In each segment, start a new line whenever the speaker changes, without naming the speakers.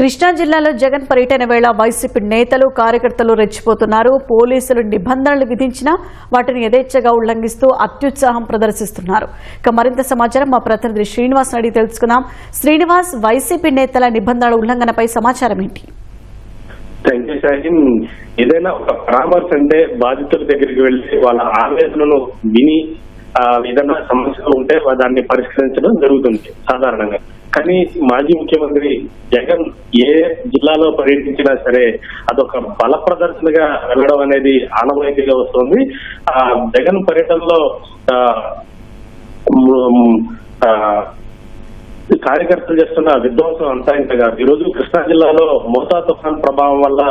కృష్ణా జిల్లాలో జగన్ పర్యటన వేళ వైసీపీ నేతలు కార్యకర్తలు రెచ్చిపోతున్నారు. పోలీసులు నిబంధనలు విధించినా వాటిని యథేచ్ఛగా ఉల్లంఘిస్తూ అత్యుత్సాహం ప్రదర్శిస్తున్నారు. ఇక మరింత సమాచారం మా ప్రతినిధి శ్రీనివాస్ అడిగి తెలుసుకుందాం. శ్రీనివాస్, వైసీపీ నేతల నిబంధనల ఉల్లంఘనపై సమాచారం ఏంటి?
ఏదైనా ఒక పరామర్శ అంటే బాధితుల దగ్గరికి వెళ్లి వాళ్ళ ఆవేదనను విని ఏదైనా సమస్యలు ఉంటే దాన్ని పరిష్కరించడం జరుగుతుంది సాధారణంగా. కానీ మాజీ ముఖ్యమంత్రి జగన్ ఏ జిల్లాలో పర్యటించినా సరే అదొక బల ప్రదర్శనగా వెళ్ళడం అనేది ఆనవాయితీగా వస్తుంది. జగన్ పర్యటనలో కార్యకర్తలు చేస్తున్న విధ్వంసం అంతా ఇంత కాదు. ఈ రోజు కృష్ణా జిల్లాలో మోతా తుఫాన్ ప్రభావం వల్ల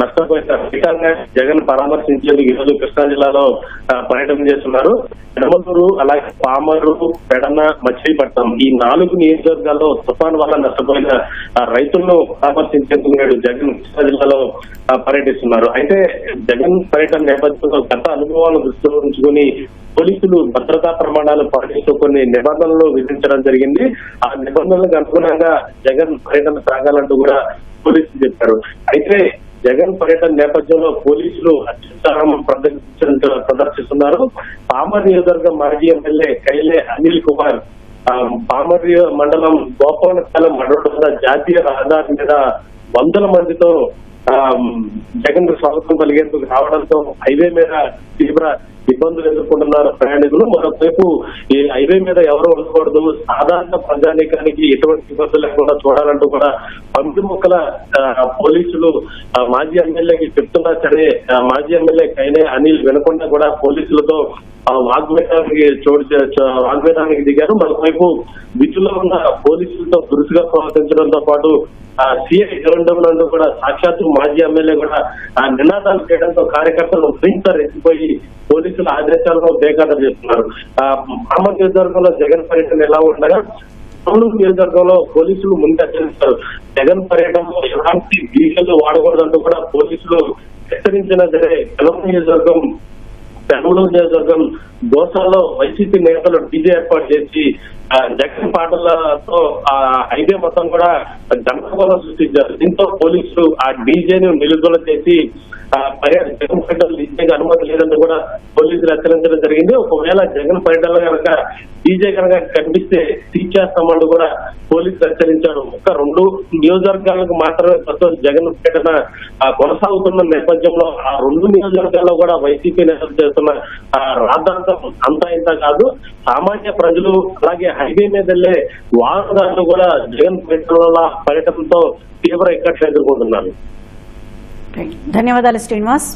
నష్టపోయిన రైతాంగా జగన్ పరామర్శించేందుకు ఈ రోజు కృష్ణా జిల్లాలో పర్యటన చేస్తున్నారు. ఎడమలూరు, అలాగే పామరు, పెడన, మచిలీపట్నం ఈ 4 నియోజకవర్గాల్లో తుఫాన్ వల్ల నష్టపోయిన రైతులను పరామర్శించేందుకు నేడు జగన్ కృష్ణా జిల్లాలో పర్యటిస్తున్నారు. అయితే జగన్ పర్యటన నేపథ్యంలో గత అనుభవాలను దృష్టిలో ఉంచుకుని పోలీసులు భద్రతా ప్రమాణాలు పాటిస్తూ కొన్ని నిబంధనలు విధించడం జరిగింది. ఆ నిబంధనలకు అనుగుణంగా జగన్ పర్యటన సాగాలంటూ కూడా పోలీసులు చెప్పారు. అయితే జగన్ పర్యటన నేపథ్యంలో పోలీసులు అత్యుత్సాహం ప్రదర్శిస్తున్నారు. పామర్ నియోజకవర్గం మాజీ ఎమ్మెల్యే కైలే అనిల్ కుమార్ పామర్ మండలం గోపాలపాలెం మండలం జాతీయ రహదారి మీద వందల మందితో జగన్ స్వాగతం పలిగేందుకు రావడంతో హైవే మీద తీవ్ర ఇబ్బందులు ఎదుర్కొంటున్నారు ప్రయాణికులు. మరోవైపు ఈ హైవే మీద ఎవరు ఉండకూడదు, సాధారణ ప్రజానీకానికి ఎటువంటి ఇబ్బందులు లేకుండా చూడాలంటూ కూడా పంపిముక్కల పోలీసులు మాజీ ఎమ్మెల్యేకి చెప్తున్నా సరే మాజీ ఎమ్మెల్యే కైనే అనిల్ వినకుండా కూడా పోలీసులతో వాగ్వేదానికి దిగారు. మరోవైపు విధుల్లో ఉన్న పోలీసులతో దురుసుగా ప్రవర్తించడంతో పాటు సిఐ జగన్ కూడా సాక్షాత్తు మాజీ ఎమ్మెల్యే కూడా నినాదాలు చేయడంతో కార్యకర్తలు మరింత రెచ్చిపోయి పోలీసుల ఆదేశాలను బేఖాతరు చేస్తున్నారు. పామర్ నియోజకవర్గంలో జగన్ పర్యటన ఎలా ఉండగా తొలూరు నియోజకవర్గంలో పోలీసులు ముందు హెచ్చరిస్తారు. జగన్ పర్యటనలో ఎలాంటి డీజేలు వాడకూడదంటూ కూడా పోలీసులు హెచ్చరించినా సరే పెనమలూరు నియోజకవర్గం దోసాలో వైసీపీ నేతలు డీజే ఏర్పాటు చేసి జగన్ పాటలతో హైవే మొత్తం కూడా గందరగోళం సృష్టించారు. దీంతో పోలీసులు ఆ డీజేను నిలుదల చేసి జగన్ పర్యటనలు డీజేకి అనుమతి లేదంటూ కూడా పోలీసులు హెచ్చరించడం జరిగింది. ఒకవేళ జగన్ పర్యటనలో కనుక డీజే కనుక కనిపిస్తే తీర్చేస్తామంటూ కూడా పోలీసులు హెచ్చరించారు. ఒక 2 నియోజకవర్గాలకు మాత్రమే ప్రస్తుతం జగన్ పర్యటన కొనసాగుతున్న నేపథ్యంలో ఆ 2 నియోజకవర్గాల్లో కూడా వైసీపీ నేతలు చేస్తున్న రాద్ధాంతం అంతా ఇంత కాదు. సామాన్య ప్రజలు అలాగే హైవే మీద వెళ్లే వాహనదారులు కూడా జగన్ పర్యటనతో తీవ్ర ఇక్కట్లు ఎదుర్కొంటున్నారు.
ధన్యవాదాలు శ్రీనివాస్.